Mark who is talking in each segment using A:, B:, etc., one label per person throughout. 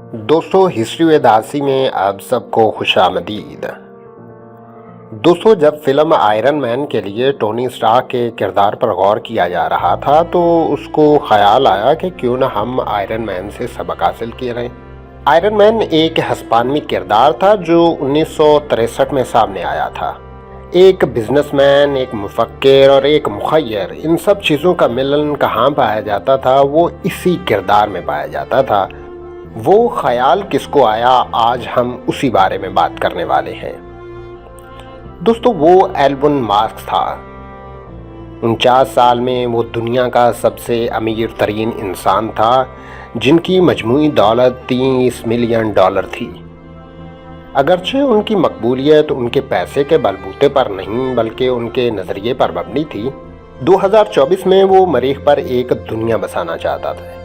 A: दोस्तों, history with आसी में आप सबको खुशामदीद। दोस्तों, जब फिल्म आयरन मैन के लिए टोनी स्टार्क के किरदार पर गौर किया जा रहा था तो उसको ख्याल आया कि क्यों ना हम आयरन मैन से सबक हासिल किए रहें। आयरन मैन एक हस्पानवी किरदार था जो 1963 में सामने आया था। एक बिजनेसमैन, एक मुफक्किर और एक मुखय्यर, इन सब चीज़ों का मिलन कहाँ पाया जाता था, वो इसी किरदार में पाया जाता था। वो ख्याल किसको आया, आज हम उसी बारे में बात करने वाले हैं। दोस्तों, वो एलन मास्क था। 49 साल में वो दुनिया का सबसे अमीर तरीन इंसान था जिनकी मजमूई दौलत $30 मिलियन थी। अगरचे उनकी मकबूलियत उनके पैसे के बलबूते पर नहीं बल्कि उनके नज़रिए पर मबनी थी। 2024 में वो मरीख पर एक दुनिया बसाना चाहता था।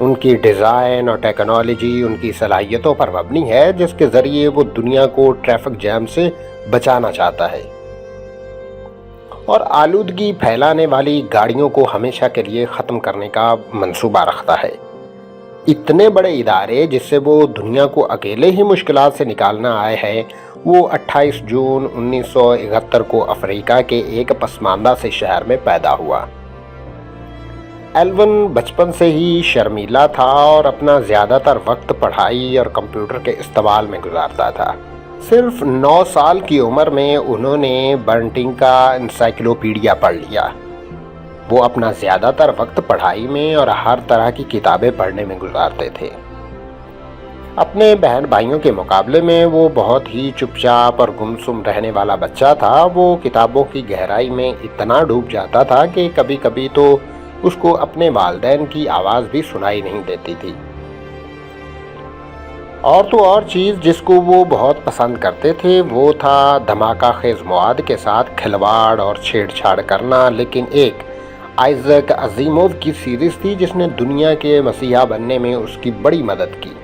A: उनकी डिज़ाइन और टेक्नोलॉजी उनकी सलाहियतों पर मबनी है जिसके ज़रिए वो दुनिया को ट्रैफिक जैम से बचाना चाहता है और आलूदगी फैलाने वाली गाड़ियों को हमेशा के लिए ख़त्म करने का मंसूबा रखता है। इतने बड़े इदारे जिससे वो दुनिया को अकेले ही मुश्किलात से निकालना आए हैं, वो 28 जून 1971 को अफ्रीका के एक पसमानदा से शहर में पैदा हुआ। एल्वन बचपन से ही शर्मीला था और अपना ज़्यादातर वक्त पढ़ाई और कंप्यूटर के इस्तेमाल में गुजारता था। सिर्फ 9 साल की उम्र में उन्होंने बर्नटिंग का एनसाइक्लोपीडिया पढ़ लिया। वो अपना ज़्यादातर वक्त पढ़ाई में और हर तरह की किताबें पढ़ने में गुजारते थे। अपने बहन भाइयों के मुकाबले में वो बहुत ही चुपचाप और गुमसुम रहने वाला बच्चा था। वो किताबों की गहराई में इतना डूब जाता था कि कभी कभी तो उसको अपने वालिदैन की आवाज़ भी सुनाई नहीं देती थी। और तो और चीज़ जिसको वो बहुत पसंद करते थे वो था धमाका खेज मवाद के साथ खिलवाड़ और छेड़छाड़ करना। लेकिन एक आइजैक अजीमोव की सीरीज़ थी जिसने दुनिया के मसीहा बनने में उसकी बड़ी मदद की।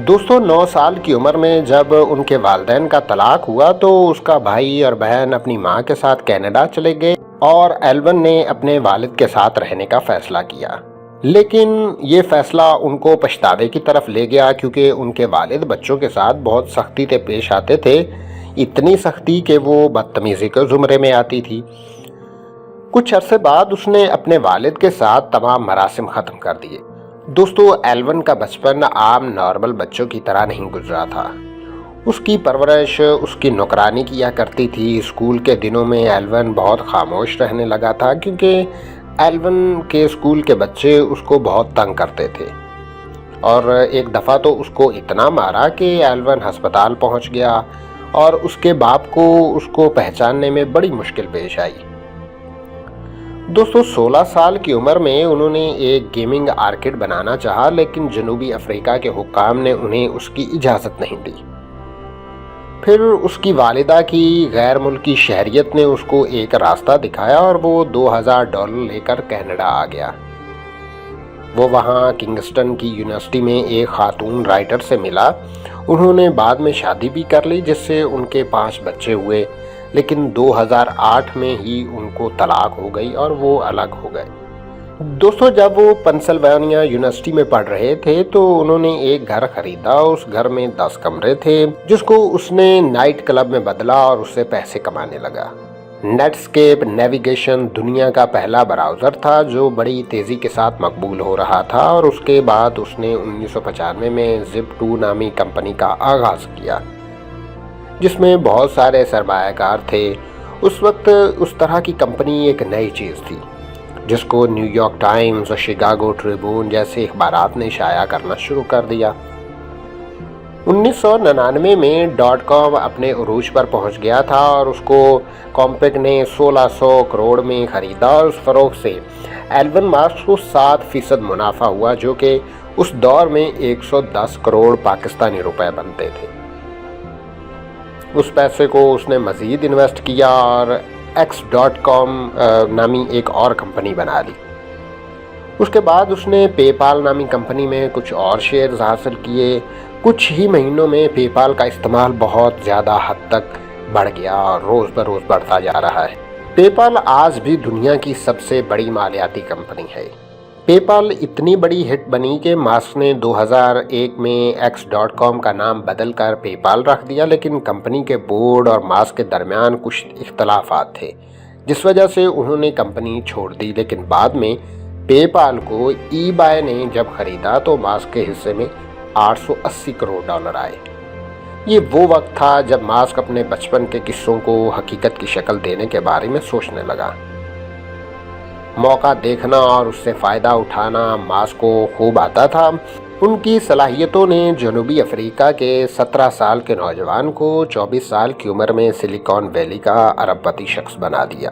A: दोस्तों, 9 साल की उम्र में जब उनके वालिदैन का तलाक हुआ तो उसका भाई और बहन अपनी माँ के साथ कनाडा चले गए और एल्वन ने अपने वालिद के साथ रहने का फ़ैसला किया। लेकिन ये फ़ैसला उनको पछतावे की तरफ ले गया क्योंकि उनके वालिद बच्चों के साथ बहुत सख्ती से पेश आते थे। इतनी सख्ती कि वो बदतमीज़ी के ज़ुमरे में आती थी। कुछ अरसे बाद उसने अपने वालिद के साथ तमाम मरासिम ख़त्म कर दिए। दोस्तों, एल्वन का बचपन आम नॉर्मल बच्चों की तरह नहीं गुजरा था। उसकी परवरिश उसकी नौकरानी किया करती थी। स्कूल के दिनों में एल्वन बहुत खामोश रहने लगा था क्योंकि एल्वन के स्कूल के बच्चे उसको बहुत तंग करते थे और एक दफ़ा तो उसको इतना मारा कि एल्वन अस्पताल पहुंच गया और उसके बाप को उसको पहचानने में बड़ी मुश्किल पेश आई। दोस्तों, 16 साल की उम्र में उन्होंने एक गेमिंग आर्केड बनाना चाहा लेकिन जनूबी अफ्रीका के हुक्काम ने उन्हें उसकी इजाज़त नहीं दी। फिर उसकी वालिदा की गैर मुल्की शहरियत ने उसको एक रास्ता दिखाया और वो $2000 लेकर कनाडा आ गया। वो वहाँ किंगस्टन की यूनिवर्सिटी में एक खातून राइटर से मिला। उन्होंने बाद में शादी भी कर ली जिससे उनके 5 बच्चे हुए। लेकिन 2008 में ही उनको तलाक हो गई और वो अलग हो गए। दोस्तों, जब वो पेंसिल्वेनिया यूनिवर्सिटी में पढ़ रहे थे तो उन्होंने एक घर खरीदा। उस घर में 10 कमरे थे जिसको उसने नाइट क्लब में बदला और उससे पैसे कमाने लगा। नेटस्केप नेविगेशन दुनिया का पहला ब्राउज़र था जो बड़ी तेज़ी के साथ मकबूल हो रहा था और उसके बाद उसने 1995 में Zip2 नामी कंपनी का आगाज़ किया जिसमें बहुत सारे सरमायाकार थे। उस वक्त उस तरह की कंपनी एक नई चीज़ थी जिसको न्यूयॉर्क टाइम्स और शिकागो ट्रिब्यून जैसे अखबारात ने शाया करना शुरू कर दिया। 1999 में .com अपने उरूज पर पहुंच गया था और उसको कॉम्पेक ने 1600 करोड़ में ख़रीदा और उस फ़रोग से एल्वन मास्क को 7% मुनाफा हुआ जो कि उस दौर में 110 करोड़ पाकिस्तानी रुपए बनते थे। उस पैसे को उसने मज़ीद इन्वेस्ट किया और X.com नामी एक और कंपनी बना ली। उसके बाद उसने पेपाल नामी कंपनी में कुछ और शेयर्स हासिल किए। कुछ ही महीनों में पेपाल का इस्तेमाल बहुत ज़्यादा हद तक बढ़ गया और रोज़ बरोज़ बढ़ता जा रहा है। पेपाल आज भी दुनिया की सबसे बड़ी मालियाती कंपनी है। पेपाल इतनी बड़ी हिट बनी कि मास्क ने 2001 में x.com का नाम बदल कर पेपाल रख दिया, लेकिन कंपनी के बोर्ड और मास्क के दरमियान कुछ इख्तलाफात थे, जिस वजह से उन्होंने कंपनी छोड़ दी। लेकिन बाद में पेपाल को eBay ने जब खरीदा तो मास्क के हिस्से में $880 करोड़ आए। ये वो वक्त था जब मास्क अपने बचपन के किस्सों को हकीकत की शक्ल देने के बारे में सोचने लगा। मौका देखना और उससे फ़ायदा उठाना मास्क को खूब आता था। उनकी सलाहियतों ने जनूबी अफ्रीका के 17 साल के नौजवान को 24 साल की उम्र में सिलिकॉन वैली का अरबपति शख्स बना दिया।